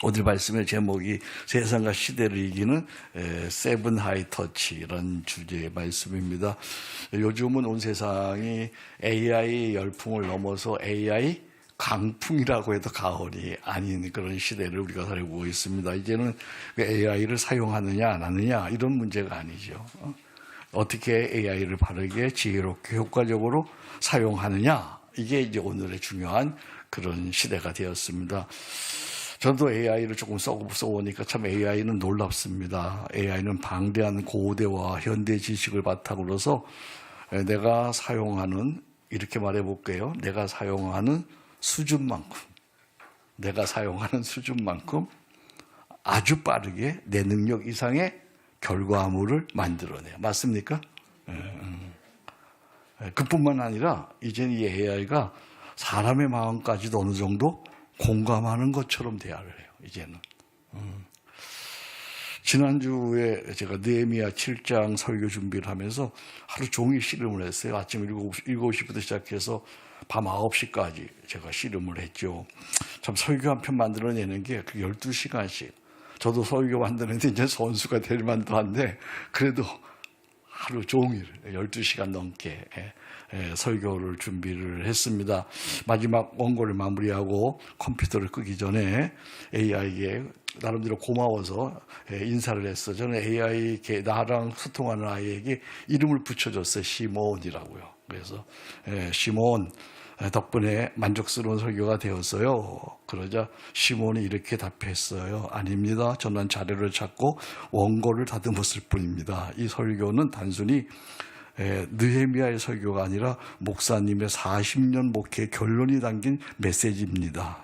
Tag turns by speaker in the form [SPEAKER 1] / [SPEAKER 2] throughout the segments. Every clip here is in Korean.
[SPEAKER 1] 오늘 말씀의 제목이 세상과 시대를 이기는 세븐 하이 터치 이런 주제의 말씀입니다. 요즘은 온 세상이 AI 열풍을 넘어서 AI 강풍이라고 해도 가언이 아닌 그런 시대를 우리가 살고 있습니다. 이제는 AI를 사용하느냐 안 하느냐 이런 문제가 아니죠. 어떻게 AI를 바르게 지혜롭게 효과적으로 사용하느냐 이게 이제 오늘의 중요한 그런 시대가 되었습니다. 저도 AI를 조금 써보니까 참 AI는 놀랍습니다. AI는 방대한 고대와 현대 지식을 바탕으로 해서 내가 사용하는, 이렇게 말해볼게요. 내가 사용하는 수준만큼 아주 빠르게 내 능력 이상의 결과물을 만들어내요. 맞습니까? 그뿐만 아니라 이제는 이 AI가 사람의 마음까지도 어느 정도 공감하는 것처럼 대화를 해요. 이제는. 지난주에 제가 느헤미야 7장 설교 준비를 하면서 하루 종일 씨름을 했어요. 아침 7시부터 시작해서 밤 9시까지 제가 씨름을 했죠. 참 설교 한 편 만들어내는 게 12시간씩. 저도 설교 만드는데 이제 선수가 될 만도 한데 그래도 하루 종일 12시간 넘게 설교를 준비를 했습니다. 마지막 원고를 마무리하고 컴퓨터를 끄기 전에 AI에게 나름대로 고마워서 인사를 했어. 저는 AI, 나랑 소통하는 아이에게 이름을 붙여줬어요. 시몬이라고요. 그래서 시몬 덕분에 만족스러운 설교가 되었어요. 그러자 시몬이 이렇게 답했어요. 아닙니다. 저는 자료를 찾고 원고를 다듬었을 뿐입니다. 이 설교는 단순히 느헤미야의 설교가 아니라 목사님의 40년 목회의 결론이 담긴 메시지입니다.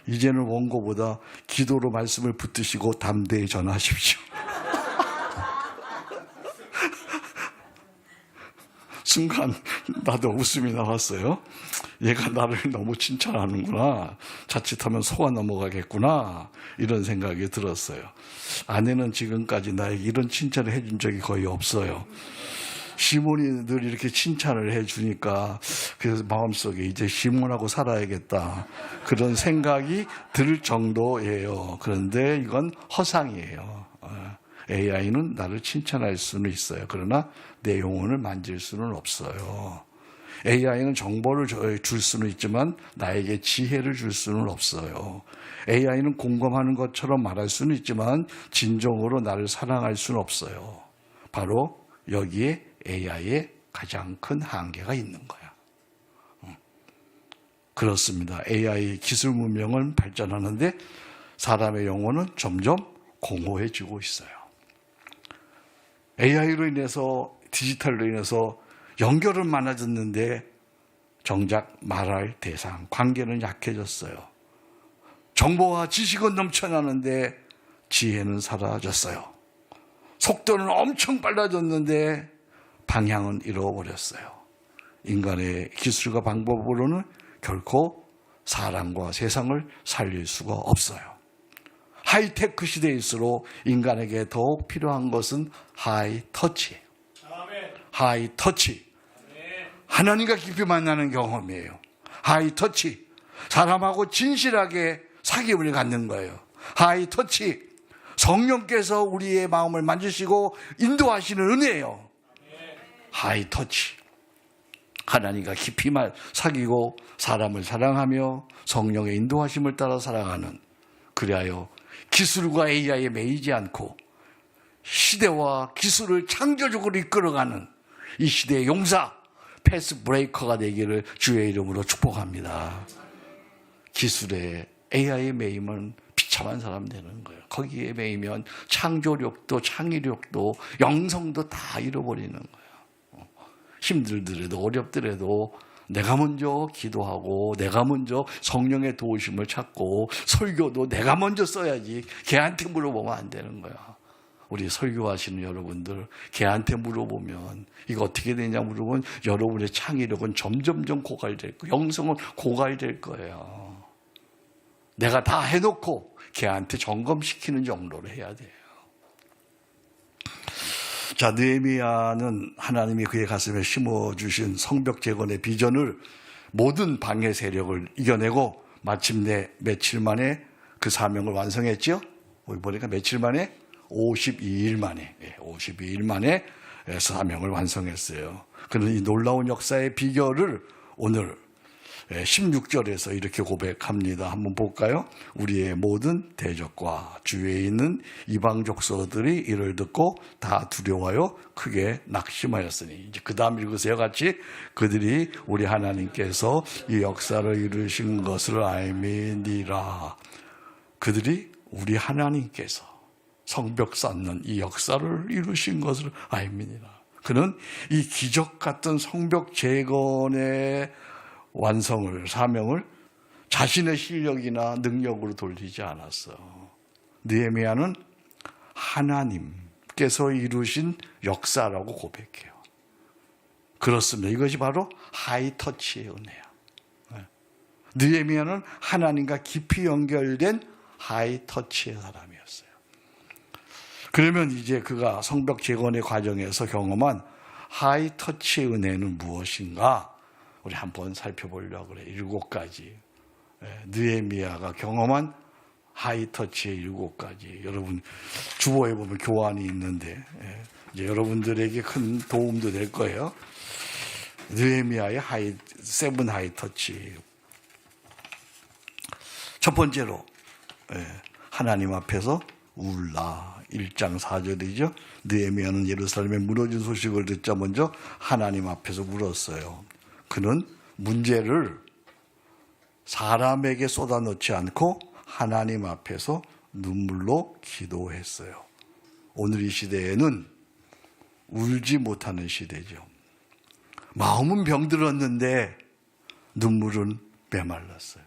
[SPEAKER 1] 이제는 원고보다 기도로 말씀을 붙드시고 담대히 전하십시오. 순간 나도 웃음이 나왔어요. 얘가 나를 너무 칭찬하는구나. 자칫하면 속아 넘어가겠구나. 이런 생각이 들었어요. 아내는 지금까지 나에게 이런 칭찬을 해준 적이 거의 없어요. 시몬이 늘 이렇게 칭찬을 해주니까 그래서 마음속에 이제 시몬하고 살아야겠다. 그런 생각이 들 정도예요. 그런데 이건 허상이에요. AI는 나를 칭찬할 수는 있어요. 그러나 내 영혼을 만질 수는 없어요. AI는 정보를 줄 수는 있지만 나에게 지혜를 줄 수는 없어요. AI는 공감하는 것처럼 말할 수는 있지만 진정으로 나를 사랑할 수는 없어요. 바로 여기에 AI의 가장 큰 한계가 있는 거야. 그렇습니다. AI 기술 문명은 발전하는데 사람의 영혼은 점점 공허해지고 있어요. AI로 인해서, 디지털로 인해서 연결은 많아졌는데 정작 말할 대상, 관계는 약해졌어요. 정보와 지식은 넘쳐나는데 지혜는 사라졌어요. 속도는 엄청 빨라졌는데 방향은 잃어버렸어요. 인간의 기술과 방법으로는 결코 사람과 세상을 살릴 수가 없어요. 하이테크 시대일수록 인간에게 더욱 필요한 것은 하이터치예요. 하이터치. 하나님과 깊이 만나는 경험이에요. 하이터치. 사람하고 진실하게 사귐을 갖는 거예요. 하이터치. 성령께서 우리의 마음을 만지시고 인도하시는 은혜예요. 하이터치. 하나님과 깊이 사귀고 사람을 사랑하며 성령의 인도하심을 따라 살아가는, 그리하여 기술과 AI에 매이지 않고 시대와 기술을 창조적으로 이끌어가는 이 시대의 용사, 패스 브레이커가 되기를 주의 이름으로 축복합니다. 기술에 AI에 매이면 비참한 사람 되는 거예요. 거기에 매이면 창조력도 창의력도 영성도 다 잃어버리는 거예요. 힘들더라도 어렵더라도 내가 먼저 기도하고 내가 먼저 성령의 도우심을 찾고 설교도 내가 먼저 써야지 걔한테 물어보면 안 되는 거야. 우리 설교하시는 여러분들, 걔한테 물어보면 이거 어떻게 되냐 물어보면 여러분의 창의력은 점점점 고갈될 거예요. 영성은 고갈될 거예요. 내가 다 해놓고 걔한테 점검시키는 정도로 해야 돼요. 자, 느헤미야는 하나님이 그의 가슴에 심어주신 성벽 재건의 비전을 모든 방해 세력을 이겨내고 마침내 며칠 만에 그 사명을 완성했죠. 여기 보니까 며칠 만에 52일 만에 52일 만에 사명을 완성했어요. 그런 이 놀라운 역사의 비결을 오늘 16절에서 이렇게 고백합니다. 한번 볼까요? 우리의 모든 대적과 주위에 있는 이방 족속들이 이를 듣고 다 두려워하여 크게 낙심하였으니, 이제 그 다음 읽으세요. 같이. 그들이 우리 하나님께서 이 역사를 이루신 것을 알미니라. 그들이 우리 하나님께서 성벽 쌓는 이 역사를 이루신 것을 알미니라. 그는 이 기적 같은 성벽 재건의 완성을, 사명을 자신의 실력이나 능력으로 돌리지 않았어. 느헤미야는 하나님께서 이루신 역사라고 고백해요. 그렇습니다. 이것이 바로 하이터치의 은혜야. 느헤미야는 하나님과 깊이 연결된 하이터치의 사람이었어요. 그러면 이제 그가 성벽 재건의 과정에서 경험한 하이터치의 은혜는 무엇인가? 우리 한번 살펴보려고 그래요. 7가지. 느헤미야가 경험한 하이터치의 7가지. 여러분 주보에 보면 교환이 있는데 이제 여러분들에게 큰 도움도 될 거예요. 느헤미야의 세븐 하이터치. 첫 번째로 하나님 앞에서 울라. 1장 4절이죠. 느헤미야는 예루살렘에 무너진 소식을 듣자 먼저 하나님 앞에서 울었어요. 그는 문제를 사람에게 쏟아놓지 않고 하나님 앞에서 눈물로 기도했어요. 오늘 이 시대에는 울지 못하는 시대죠. 마음은 병들었는데 눈물은 메말랐어요.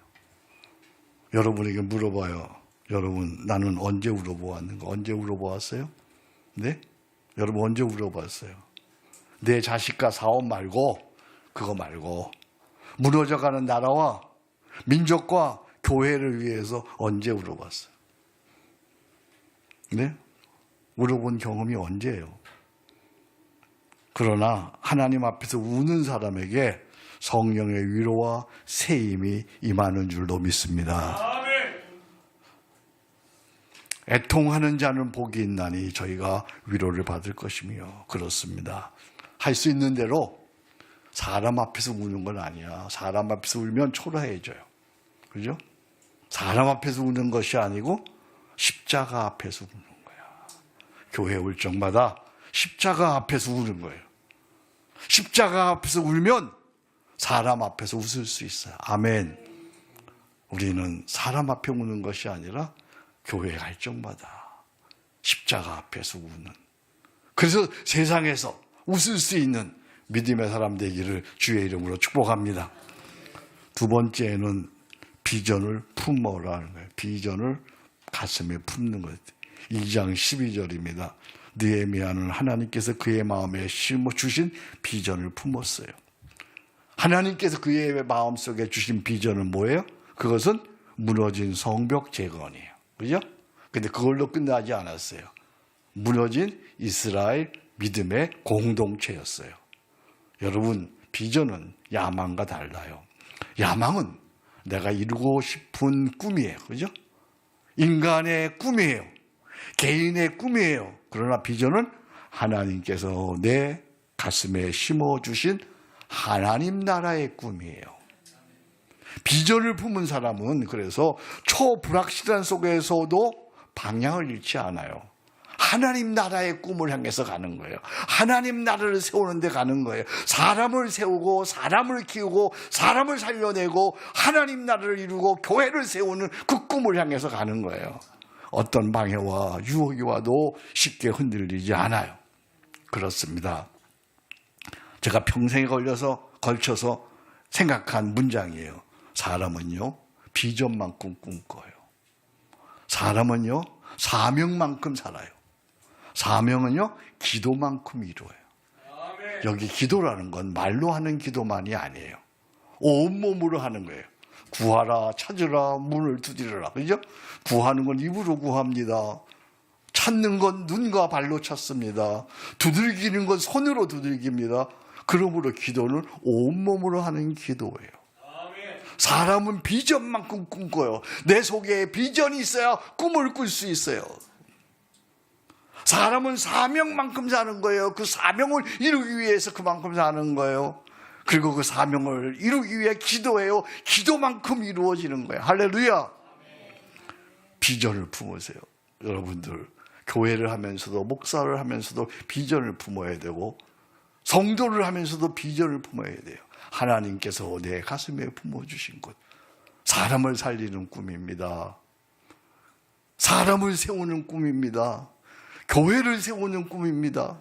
[SPEAKER 1] 여러분에게 물어봐요. 여러분, 나는 언제 울어보았는가? 언제 울어보았어요? 네? 여러분 언제 울어봤어요? 내 자식과 사업 말고, 그거 말고, 무너져가는 나라와 민족과 교회를 위해서 언제 울어봤어요? 네? 울어본 경험이 언제예요? 그러나 하나님 앞에서 우는 사람에게 성령의 위로와 세임이 임하는 줄로 믿습니다. 애통하는 자는 복이 있나니 저희가 위로를 받을 것이며. 그렇습니다. 할 수 있는 대로. 사람 앞에서 우는 건 아니야. 사람 앞에서 울면 초라해져요. 그죠? 사람 앞에서 우는 것이 아니고 십자가 앞에서 우는 거야. 교회 올 적마다 십자가 앞에서 우는 거예요. 십자가 앞에서 울면 사람 앞에서 웃을 수 있어요. 아멘. 우리는 사람 앞에 우는 것이 아니라 교회 갈 적마다 십자가 앞에서 우는, 그래서 세상에서 웃을 수 있는 믿음의 사람 되기를 주의 이름으로 축복합니다. 두 번째는 비전을 품어라는 거예요. 비전을 가슴에 품는 것. 2장 12절입니다. 느헤미야는 하나님께서 그의 마음에 심어 주신 비전을 품었어요. 하나님께서 그의 마음속에 주신 비전은 뭐예요? 그것은 무너진 성벽 재건이에요. 그죠? 근데 그걸로 끝나지 않았어요. 무너진 이스라엘 믿음의 공동체였어요. 여러분, 비전은 야망과 달라요. 야망은 내가 이루고 싶은 꿈이에요. 그죠? 인간의 꿈이에요. 개인의 꿈이에요. 그러나 비전은 하나님께서 내 가슴에 심어주신 하나님 나라의 꿈이에요. 비전을 품은 사람은 그래서 초불확실한 속에서도 방향을 잃지 않아요. 하나님 나라의 꿈을 향해서 가는 거예요. 하나님 나라를 세우는 데 가는 거예요. 사람을 세우고 사람을 키우고 사람을 살려내고 하나님 나라를 이루고 교회를 세우는 그 꿈을 향해서 가는 거예요. 어떤 방해와 유혹이 와도 쉽게 흔들리지 않아요. 그렇습니다. 제가 평생에 걸쳐서 생각한 문장이에요. 사람은요, 비전만큼 꿈꿔요. 사람은요, 사명만큼 살아요. 사명은요, 기도만큼 이루어요. 여기 기도라는 건 말로 하는 기도만이 아니에요. 온몸으로 하는 거예요. 구하라, 찾으라, 문을 두드려라. 그죠? 구하는 건 입으로 구합니다. 찾는 건 눈과 발로 찾습니다. 두들기는 건 손으로 두들깁니다. 그러므로 기도는 온몸으로 하는 기도예요. 사람은 비전만큼 꿈꿔요. 내 속에 비전이 있어야 꿈을 꿀 수 있어요. 사람은 사명만큼 사는 거예요. 그 사명을 이루기 위해서 그만큼 사는 거예요. 그리고 그 사명을 이루기 위해 기도해요. 기도만큼 이루어지는 거예요. 할렐루야. 비전을 품으세요. 여러분들 교회를 하면서도 목사를 하면서도 비전을 품어야 되고 성도를 하면서도 비전을 품어야 돼요. 하나님께서 내 가슴에 품어주신 것, 사람을 살리는 꿈입니다. 사람을 세우는 꿈입니다. 교회를 세우는 꿈입니다.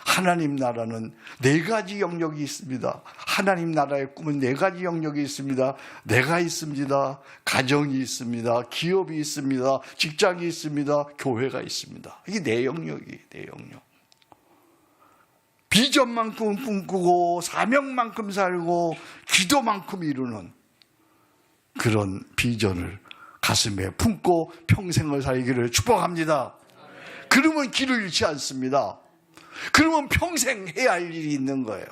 [SPEAKER 1] 하나님 나라는 4가지 영역이 있습니다. 하나님 나라의 꿈은 4가지 영역이 있습니다. 내가 있습니다. 가정이 있습니다. 기업이 있습니다. 직장이 있습니다. 교회가 있습니다. 이게 4영역이에요. 4영역. 비전만큼 꿈꾸고 사명만큼 살고 기도만큼 이루는 그런 비전을 가슴에 품고 평생을 살기를 축복합니다. 그러면 길을 잃지 않습니다. 그러면 평생 해야 할 일이 있는 거예요.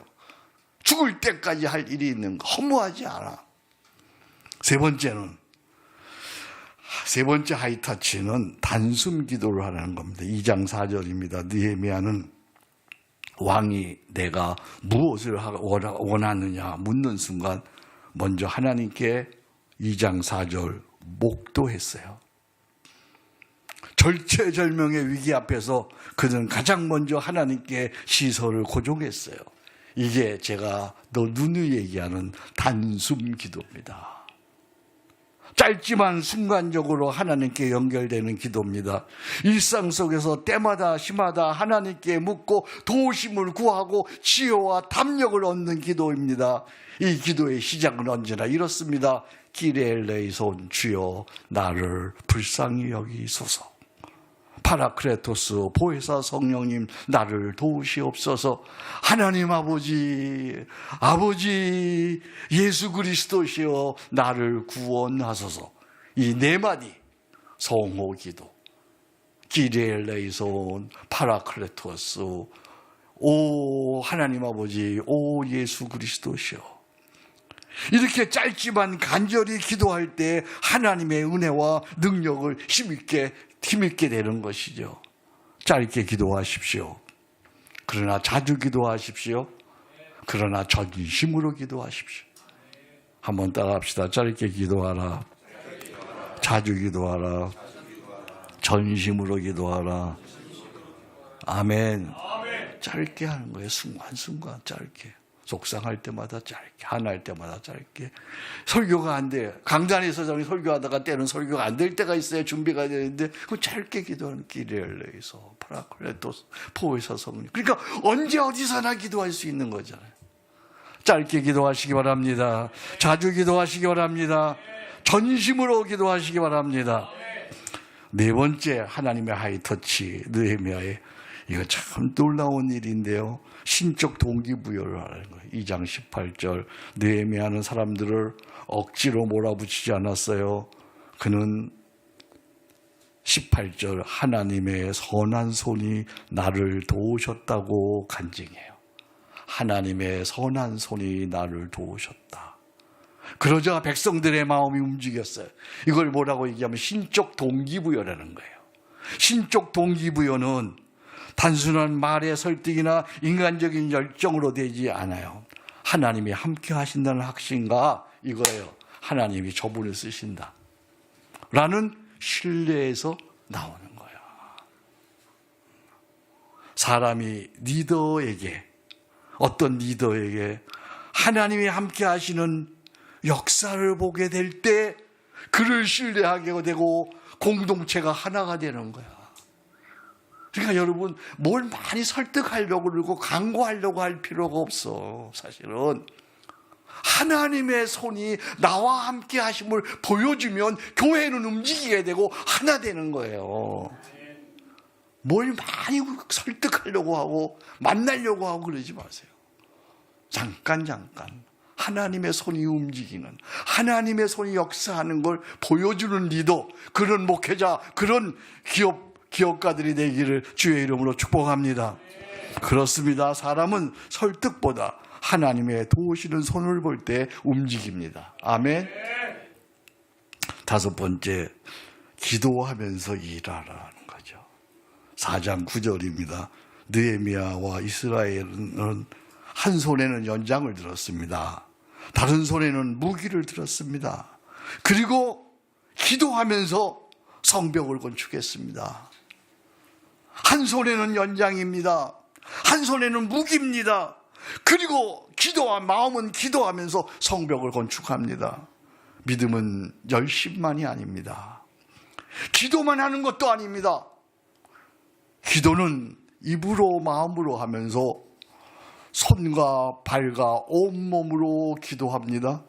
[SPEAKER 1] 죽을 때까지 할 일이 있는 거. 허무하지 않아. 세 번째 하이타치는 단숨 기도를 하는 겁니다. 2장 4절입니다. 느헤미야는 왕이 내가 무엇을 원하느냐 묻는 순간 먼저 하나님께 2장 4절 목도했어요. 절체절명의 위기 앞에서 그는 가장 먼저 하나님께 시선을 고정했어요. 이게 제가 누누이 얘기하는 단숨 기도입니다. 짧지만 순간적으로 하나님께 연결되는 기도입니다. 일상 속에서 때마다 시마다 하나님께 묻고 도우심을 구하고 치유와 담력을 얻는 기도입니다. 이 기도의 시작은 언제나 이렇습니다. 기레엘레이손 주여 나를 불쌍히 여기소서. 파라크레토스 보혜사 성령님 나를 도우시옵소서. 하나님 아버지 예수 그리스도시여 나를 구원하소서. 이 4마디 성호 기도. 기레엘레이손 파라크레토스 오 하나님 아버지 오 예수 그리스도시여. 이렇게 짧지만 간절히 기도할 때 하나님의 은혜와 능력을 힘있게 되는 것이죠. 짧게 기도하십시오. 그러나 자주 기도하십시오. 그러나 전심으로 기도하십시오. 한번 따라합시다. 짧게 기도하라. 자주 기도하라. 전심으로 기도하라. 아멘. 짧게 하는 거예요. 순간순간 짧게. 속상할 때마다 짧게, 화날 때마다 짧게. 설교가 안 돼요. 강단에서 설교하다가 때는 설교가 안 될 때가 있어요. 준비가 되는데 그 짧게 기도하는 기레엘레이소 파라클레토스 보혜사 성령. 그러니까 언제 어디서나 기도할 수 있는 거잖아요. 짧게 기도하시기 바랍니다. 자주 기도하시기 바랍니다. 전심으로 기도하시기 바랍니다. 4번째 하나님의 하이터치 느헤미야의 이거 참 놀라운 일인데요. 신적 동기부여를 하는 거예요. 2장 18절 느헤미야는 사람들을 억지로 몰아붙이지 않았어요. 그는 18절 하나님의 선한 손이 나를 도우셨다고 간증해요. 하나님의 선한 손이 나를 도우셨다. 그러자 백성들의 마음이 움직였어요. 이걸 뭐라고 얘기하면 신적 동기부여라는 거예요. 신적 동기부여는 단순한 말의 설득이나 인간적인 열정으로 되지 않아요. 하나님이 함께 하신다는 확신과 이거예요. 하나님이 저분을 쓰신다 라는 신뢰에서 나오는 거예요. 사람이 어떤 리더에게 하나님이 함께 하시는 역사를 보게 될 때 그를 신뢰하게 되고 공동체가 하나가 되는 거야. 그러니까 여러분 뭘 많이 설득하려고 그러고 강구하려고 할 필요가 없어. 사실은 하나님의 손이 나와 함께 하심을 보여주면 교회는 움직이게 되고 하나 되는 거예요. 뭘 많이 설득하려고 하고 만나려고 하고 그러지 마세요. 잠깐 하나님의 손이 움직이는, 하나님의 손이 역사하는 걸 보여주는 리더, 그런 목회자, 그런 기업가들이 되기를 주의 이름으로 축복합니다. 그렇습니다. 사람은 설득보다 하나님의 도우시는 손을 볼 때 움직입니다. 아멘. 다섯 번째, 기도하면서 일하라는 거죠. 4장 9절입니다. 느헤미야와 이스라엘은 한 손에는 연장을 들었습니다. 다른 손에는 무기를 들었습니다. 그리고 기도하면서 성벽을 건축했습니다. 한 손에는 연장입니다. 한 손에는 무기입니다. 그리고 마음은 기도하면서 성벽을 건축합니다. 믿음은 열심만이 아닙니다. 기도만 하는 것도 아닙니다. 기도는 입으로 마음으로 하면서 손과 발과 온몸으로 기도합니다.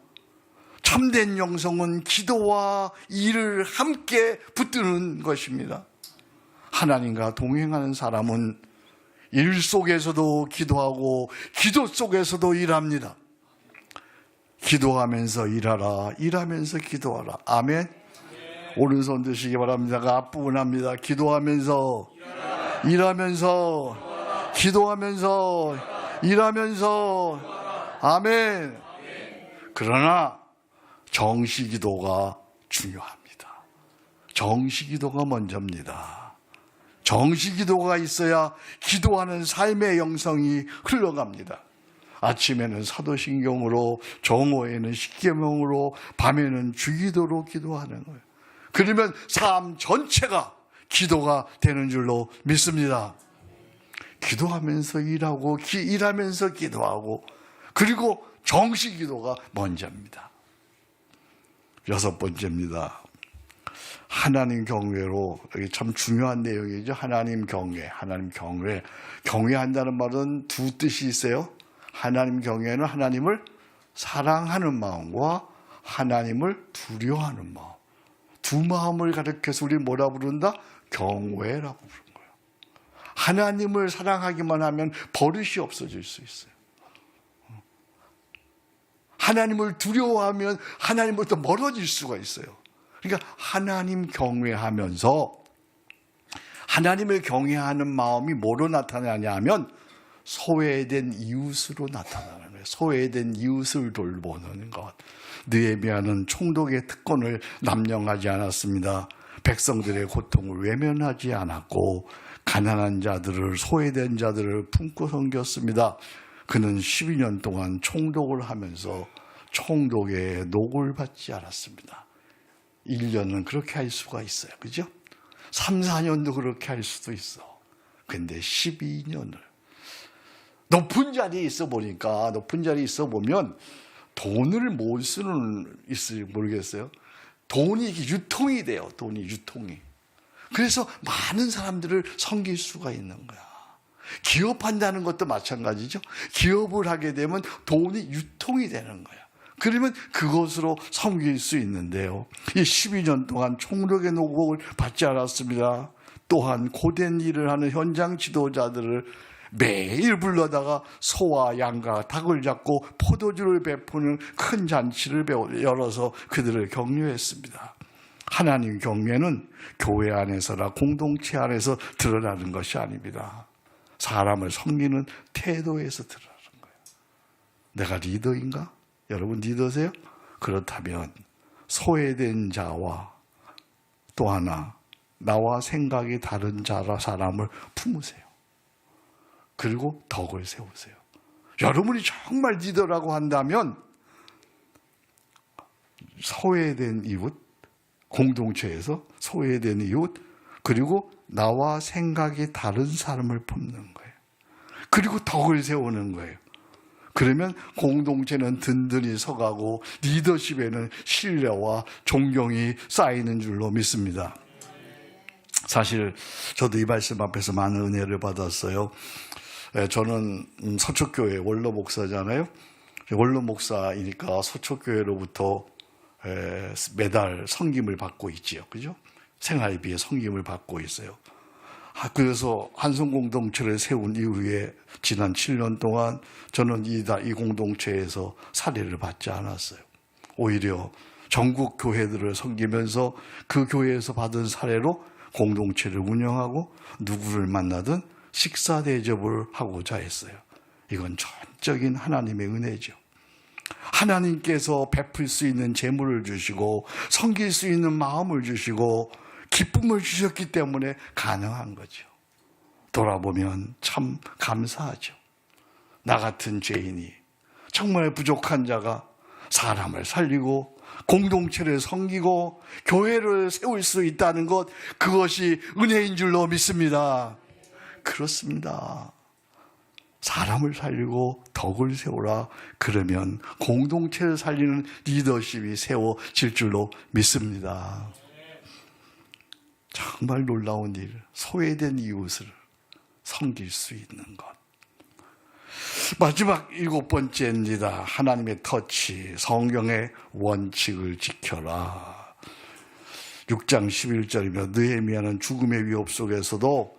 [SPEAKER 1] 참된 영성은 기도와 일을 함께 붙드는 것입니다. 하나님과 동행하는 사람은 일 속에서도 기도하고 기도 속에서도 일합니다. 기도하면서 일하라, 일하면서 기도하라. 아멘. 오른손 드시기 바랍니다. 앞부분합니다. 기도하면서 일하면서 기도하면서 일하면서 아멘. 그러나 정시기도가 중요합니다. 정시기도가 먼저입니다. 정시기도가 있어야 기도하는 삶의 영성이 흘러갑니다. 아침에는 사도신경으로, 정오에는 십계명으로, 밤에는 주기도로 기도하는 거예요. 그러면 삶 전체가 기도가 되는 줄로 믿습니다. 기도하면서 일하고 일하면서 기도하고 그리고 정시기도가 먼저입니다. 여섯 번째입니다. 하나님 경외로, 여기 참 중요한 내용이죠. 하나님 경외. 경외한다는 말은 두 뜻이 있어요. 하나님 경외는 하나님을 사랑하는 마음과 하나님을 두려워하는 마음. 두 마음을 가리켜서 우리 뭐라 부른다? 경외라고 부르는 거예요. 하나님을 사랑하기만 하면 버릇이 없어질 수 있어요. 하나님을 두려워하면 하나님으로부터 멀어질 수가 있어요. 그러니까 하나님 경외하면서, 하나님을 경외하는 마음이 뭐로 나타나냐 하면 소외된 이웃으로 나타나는 거예요. 소외된 이웃을 돌보는 것. 느헤미야는 총독의 특권을 남용하지 않았습니다. 백성들의 고통을 외면하지 않았고 가난한 자들을, 소외된 자들을 품고 섬겼습니다. 그는 12년 동안 총독을 하면서 총독의 녹을 받지 않았습니다. 1년은 그렇게 할 수가 있어요. 그죠? 3, 4년도 그렇게 할 수도 있어. 근데 12년을 높은 자리에 있어 보면 돈을 못 쓰는 있을지 모르겠어요. 돈이 유통이 돼요. 돈이 유통이. 그래서 많은 사람들을 섬길 수가 있는 거야. 기업한다는 것도 마찬가지죠. 기업을 하게 되면 돈이 유통이 되는 거야. 그러면 그것으로 섬길 수 있는데요. 이 12년 동안 총독의 노곡을 받지 않았습니다. 또한 고된 일을 하는 현장 지도자들을 매일 불러다가 소와 양과 닭을 잡고 포도주를 베푸는 큰 잔치를 열어서 그들을 격려했습니다. 하나님 경외는 교회 안에서나 공동체 안에서 드러나는 것이 아닙니다. 사람을 섬기는 태도에서 드러나는 거예요. 내가 리더인가? 여러분 리더세요? 그렇다면 소외된 자와 또 하나 나와 생각이 다른 사람을 품으세요. 그리고 덕을 세우세요. 여러분이 정말 리더라고 한다면 소외된 이웃, 공동체에서 소외된 이웃, 그리고 나와 생각이 다른 사람을 품는 거예요. 그리고 덕을 세우는 거예요. 그러면 공동체는 든든히 서가고 리더십에는 신뢰와 존경이 쌓이는 줄로 믿습니다. 사실 저도 이 말씀 앞에서 많은 은혜를 받았어요. 저는 서초교회 원로 목사잖아요. 원로 목사이니까 서초교회로부터 매달 성김을 받고 있지요. 그죠? 생활비에 성김을 받고 있어요. 그래서 한성공동체를 세운 이후에 지난 7년 동안 저는 이 공동체에서 사례를 받지 않았어요. 오히려 전국 교회들을 섬기면서 그 교회에서 받은 사례로 공동체를 운영하고 누구를 만나든 식사 대접을 하고자 했어요. 이건 전적인 하나님의 은혜죠. 하나님께서 베풀 수 있는 재물을 주시고 섬길 수 있는 마음을 주시고 기쁨을 주셨기 때문에 가능한 거죠. 돌아보면 참 감사하죠. 나 같은 죄인이, 정말 부족한 자가 사람을 살리고 공동체를 섬기고 교회를 세울 수 있다는 것, 그것이 은혜인 줄로 믿습니다. 그렇습니다. 사람을 살리고 덕을 세우라. 그러면 공동체를 살리는 리더십이 세워질 줄로 믿습니다. 정말 놀라운 일, 소외된 이웃을 섬길 수 있는 것. 마지막 7번째입니다. 하나님의 터치, 성경의 원칙을 지켜라. 6장 11절이며 느헤미야는 죽음의 위협 속에서도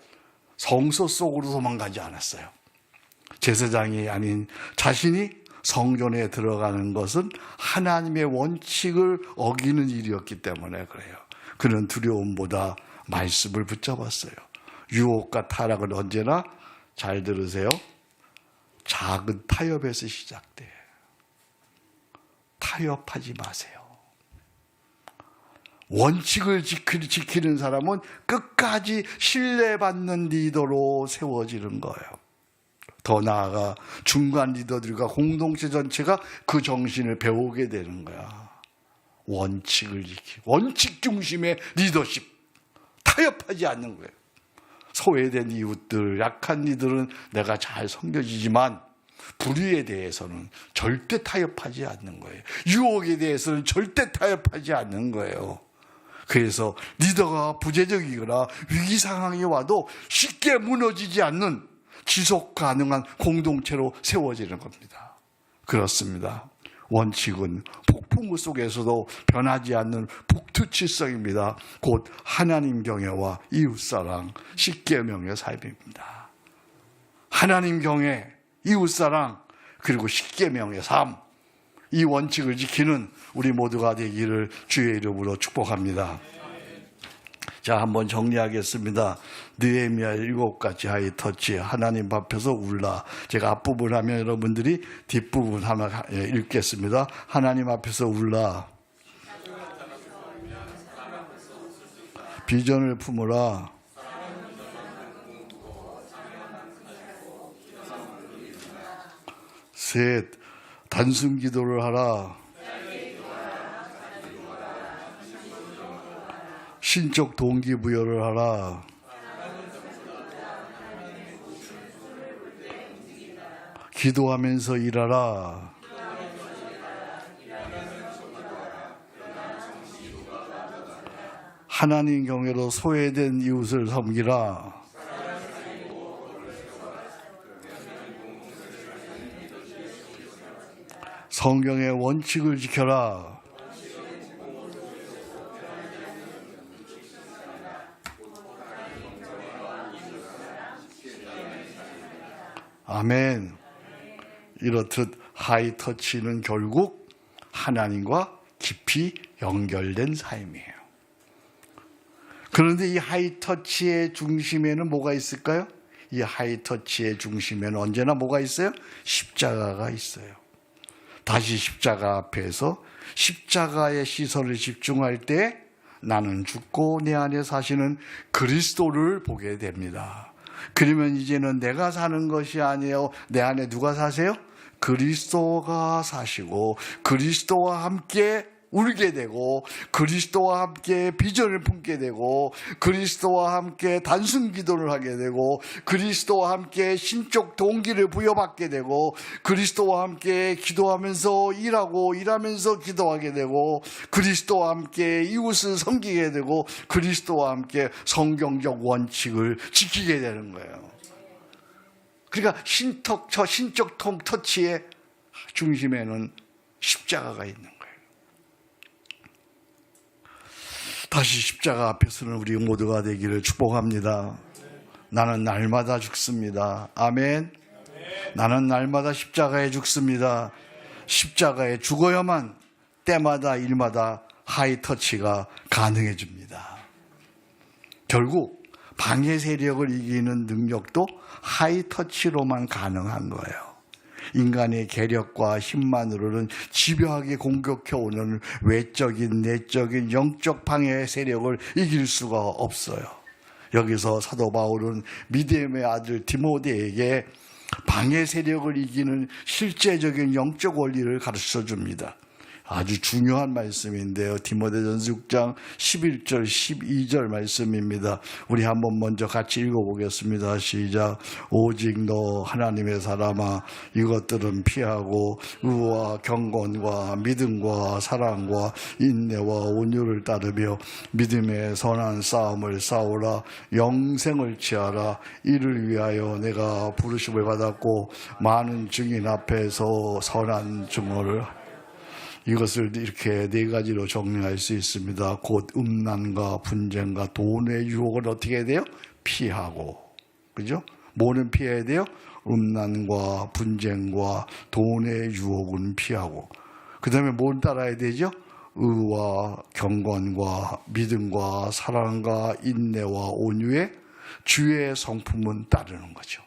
[SPEAKER 1] 성소 속으로 도망가지 않았어요. 제사장이 아닌 자신이 성전에 들어가는 것은 하나님의 원칙을 어기는 일이었기 때문에 그래요. 그는 두려움보다 말씀을 붙잡았어요. 유혹과 타락은 언제나, 잘 들으세요, 작은 타협에서 시작돼요. 타협하지 마세요. 원칙을 지키는 사람은 끝까지 신뢰받는 리더로 세워지는 거예요. 더 나아가 중간 리더들과 공동체 전체가 그 정신을 배우게 되는 거야. 원칙을 지키고, 원칙 중심의 리더십, 타협하지 않는 거예요. 소외된 이웃들, 약한 이들은 내가 잘 섬겨지지만 불의에 대해서는 절대 타협하지 않는 거예요. 유혹에 대해서는 절대 타협하지 않는 거예요. 그래서 리더가 부재적이거나 위기 상황이 와도 쉽게 무너지지 않는 지속 가능한 공동체로 세워지는 겁니다. 그렇습니다. 원칙은 폭풍 속에서도 변하지 않는 북두칠성입니다. 곧 하나님 경외와 이웃사랑, 십계명의 삶입니다. 하나님 경외, 이웃사랑, 그리고 십계명의 삶, 이 원칙을 지키는 우리 모두가 되기를 주의 이름으로 축복합니다. 자, 한번 정리하겠습니다. 느헤미야 7가지 하이터치, 하나님 앞에서 울라. 제가 앞부분 하면 여러분들이 뒷부분 하나 읽겠습니다. 하나님 앞에서 울라. 비전을 품으라. 셋, 단순 기도를 하라. 신적 동기부여를 하라. 기도하면서 일하라. 하나님 경외로 소외된 이웃을 섬기라. 성경의 원칙을 지켜라. 아멘. 이렇듯 하이터치는 결국 하나님과 깊이 연결된 삶이에요. 그런데 이 하이터치의 중심에는 뭐가 있을까요? 이 하이터치의 중심에는 언제나 뭐가 있어요? 십자가가 있어요. 다시 십자가 앞에서 십자가의 시선을 집중할 때 나는 죽고 내 안에 사시는 그리스도를 보게 됩니다. 그러면 이제는 내가 사는 것이 아니에요. 내 안에 누가 사세요? 그리스도가 사시고 그리스도와 함께 울게 되고 그리스도와 함께 비전을 품게 되고 그리스도와 함께 단순 기도를 하게 되고 그리스도와 함께 신적 동기를 부여받게 되고 그리스도와 함께 기도하면서 일하고 일하면서 기도하게 되고 그리스도와 함께 이웃을 섬기게 되고 그리스도와 함께 성경적 원칙을 지키게 되는 거예요. 그러니까 신적 터치의 중심에는 십자가가 있는 거예요. 다시 십자가 앞에서는 우리 모두가 되기를 축복합니다. 나는 날마다 죽습니다. 아멘. 나는 날마다 십자가에 죽습니다. 십자가에 죽어야만 때마다 일마다 하이터치가 가능해집니다. 결국 방해 세력을 이기는 능력도 하이터치로만 가능한 거예요. 인간의 계력과 힘만으로는 집요하게 공격해오는 외적인, 내적인, 영적 방해 세력을 이길 수가 없어요. 여기서 사도 바울은 믿음의 아들 디모데에게 방해 세력을 이기는 실제적인 영적 원리를 가르쳐 줍니다. 아주 중요한 말씀인데요. 디모데전서 6장 11절 12절 말씀입니다. 우리 한번 먼저 같이 읽어보겠습니다. 시작. 오직 너 하나님의 사람아, 이것들은 피하고 의와 경건과 믿음과 사랑과 인내와 온유를 따르며 믿음의 선한 싸움을 싸우라. 영생을 취하라. 이를 위하여 내가 부르심을 받았고 많은 증인 앞에서 선한 증언을. 이것을 이렇게 네 가지로 정리할 수 있습니다. 곧 음란과 분쟁과 돈의 유혹을 어떻게 해야 돼요? 피하고. 그죠? 뭐는 피해야 돼요? 음란과 분쟁과 돈의 유혹은 피하고. 그 다음에 뭘 따라야 되죠? 의와 경건과 믿음과 사랑과 인내와 온유의 주의 성품은 따르는 거죠.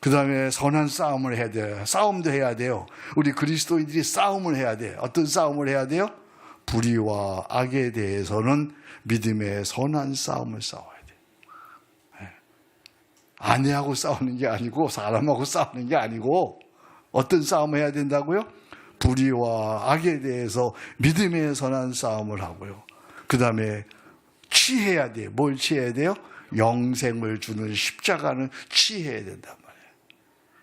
[SPEAKER 1] 그 다음에 선한 싸움을 해야 돼요. 싸움도 해야 돼요. 우리 그리스도인들이 싸움을 해야 돼요. 어떤 싸움을 해야 돼요? 불의와 악에 대해서는 믿음의 선한 싸움을 싸워야 돼요. 아내하고 싸우는 게 아니고 사람하고 싸우는 게 아니고 어떤 싸움을 해야 된다고요? 불의와 악에 대해서 믿음의 선한 싸움을 하고요. 그 다음에 취해야 돼요. 뭘 취해야 돼요? 영생을 주는 십자가는 취해야 된단 말이에요.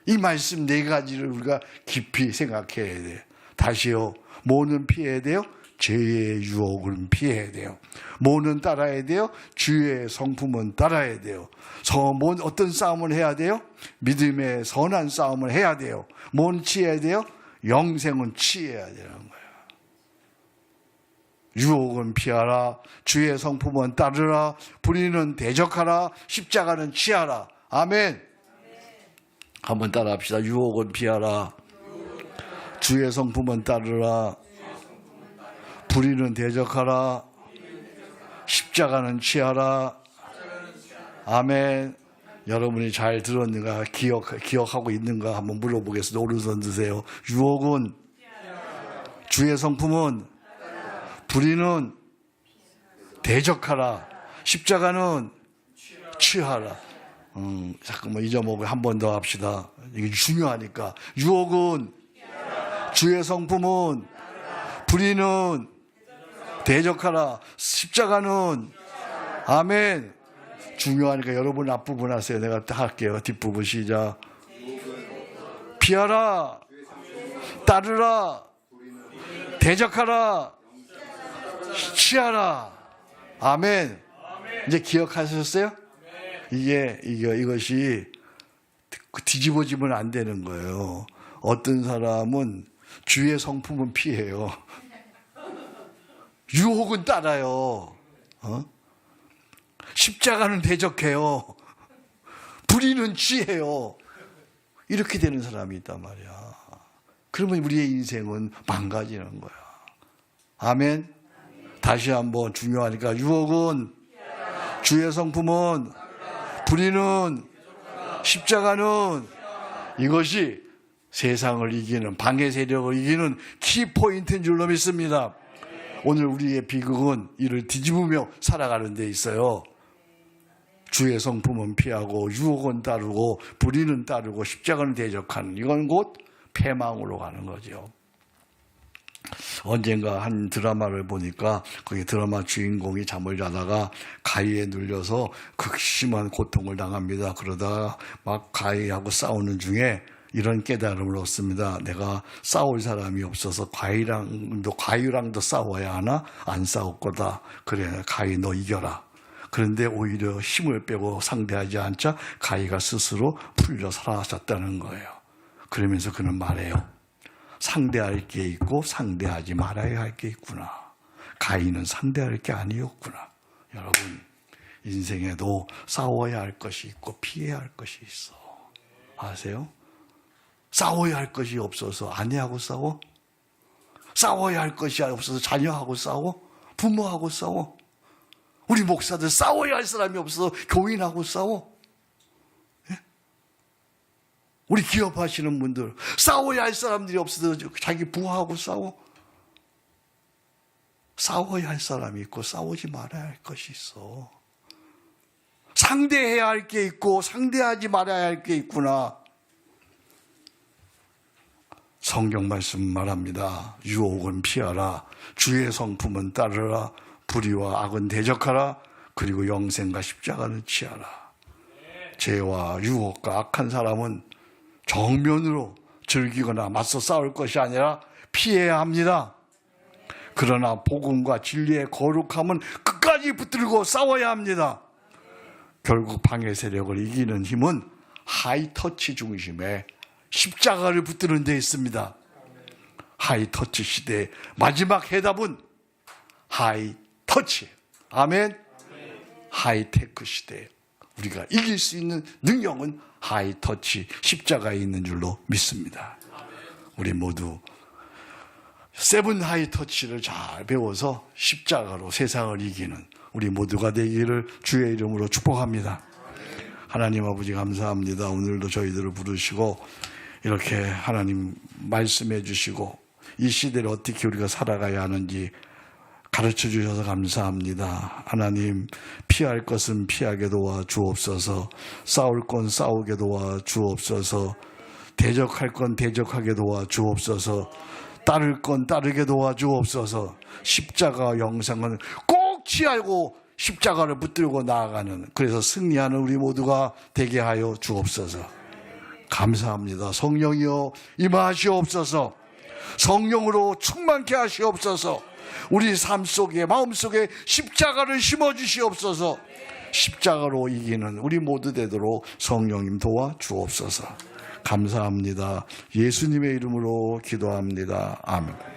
[SPEAKER 1] 이 말씀 네 가지를 우리가 깊이 생각해야 돼요. 다시요. 뭐는 피해야 돼요? 죄의 유혹은 피해야 돼요. 뭐는 따라야 돼요? 주의 성품은 따라야 돼요. 어떤 싸움을 해야 돼요? 믿음의 선한 싸움을 해야 돼요. 뭔 취해야 돼요? 영생은 취해야 되는 거예요. 유혹은 피하라. 주의 성품은 따르라. 불의는 대적하라. 십자가는 취하라. 아멘. 한번 따라 합시다. 유혹은 피하라. 주의 성품은 따르라. 불의는 대적하라. 십자가는 취하라. 아멘. 여러분이 잘 들었는가, 기억하고 있는가 한번 물어보겠습니다. 오른손 드세요. 유혹은, 주의 성품은, 불의는 대적하라. 십자가는 취하라. 잠깐만 잊어먹고 한 번 더 합시다. 이게 중요하니까. 유혹은, 주의 성품은, 불의는 대적하라. 십자가는, 아멘. 중요하니까 여러분 앞부분 하세요. 내가 할게요. 뒷부분 시작. 피하라. 따르라. 대적하라. 취하라. 아멘. 이제 기억하셨어요? 이것이 뒤집어지면 안 되는 거예요. 어떤 사람은 주의 성품은 피해요. 유혹은 따라요. 십자가는 대적해요. 불의는 취해요. 이렇게 되는 사람이 있단 말이야. 그러면 우리의 인생은 망가지는 거야. 아멘. 다시 한번 중요하니까. 유혹은, 주의 성품은, 불의는, 십자가는, 이것이 세상을 이기는, 방해 세력을 이기는 키포인트인 줄로 믿습니다. 오늘 우리의 비극은 이를 뒤집으며 살아가는 데 있어요. 주의 성품은 피하고 유혹은 따르고 불의는 따르고 십자가는 대적하는, 이건 곧 패망으로 가는 거죠. 언젠가 한 드라마를 보니까 거기 드라마 주인공이 잠을 자다가 가위에 눌려서 극심한 고통을 당합니다. 그러다가 막 가위하고 싸우는 중에 이런 깨달음을 얻습니다. 내가 싸울 사람이 없어서 가위랑도 싸워야 하나? 안 싸울 거다. 그래, 가위 너 이겨라. 그런데 오히려 힘을 빼고 상대하지 않자 가위가 스스로 풀려 사라졌다는 거예요. 그러면서 그는 말해요. 상대할 게 있고 상대하지 말아야 할 게 있구나. 가위는 상대할 게 아니었구나. 여러분, 인생에도 싸워야 할 것이 있고 피해야 할 것이 있어. 아세요? 싸워야 할 것이 없어서 아내하고 싸워? 싸워야 할 것이 없어서 자녀하고 싸워? 부모하고 싸워? 우리 목사들 싸워야 할 사람이 없어서 교인하고 싸워? 예? 우리 기업하시는 분들, 싸워야 할 사람들이 없어서 자기 부하하고 싸워야 할 사람이 있고 싸우지 말아야 할 것이 있어. 상대해야 할 게 있고 상대하지 말아야 할 게 있구나. 성경 말씀 말합니다. 유혹은 피하라. 주의 성품은 따르라. 불의와 악은 대적하라. 그리고 영생과 십자가는 취하라. 죄와 유혹과 악한 사람은 정면으로 즐기거나 맞서 싸울 것이 아니라 피해야 합니다. 그러나 복음과 진리의 거룩함은 끝까지 붙들고 싸워야 합니다. 결국 방해 세력을 이기는 힘은 하이터치 중심의 십자가를 붙드는 데 있습니다. 하이터치 시대의 마지막 해답은 하이터치. 아멘. 하이테크 시대에 우리가 이길 수 있는 능력은 하이터치 십자가에 있는 줄로 믿습니다. 우리 모두 세븐 하이터치를 잘 배워서 십자가로 세상을 이기는 우리 모두가 되기를 주의 이름으로 축복합니다. 하나님 아버지 감사합니다. 오늘도 저희들을 부르시고 이렇게 하나님 말씀해 주시고 이 시대를 어떻게 우리가 살아가야 하는지 가르쳐 주셔서 감사합니다. 하나님, 피할 것은 피하게 도와 주옵소서. 싸울 건 싸우게 도와 주옵소서. 대적할 건 대적하게 도와 주옵소서. 따를 건 따르게 도와 주옵소서. 십자가 영상은 꼭 취하고 십자가를 붙들고 나아가는, 그래서 승리하는 우리 모두가 되게 하여 주옵소서. 감사합니다. 성령이여 임하시옵소서. 성령으로 충만케 하시옵소서. 우리 삶 속에, 마음 속에 십자가를 심어주시옵소서. 십자가로 이기는 우리 모두 되도록 성령님 도와 주옵소서. 감사합니다. 예수님의 이름으로 기도합니다. 아멘.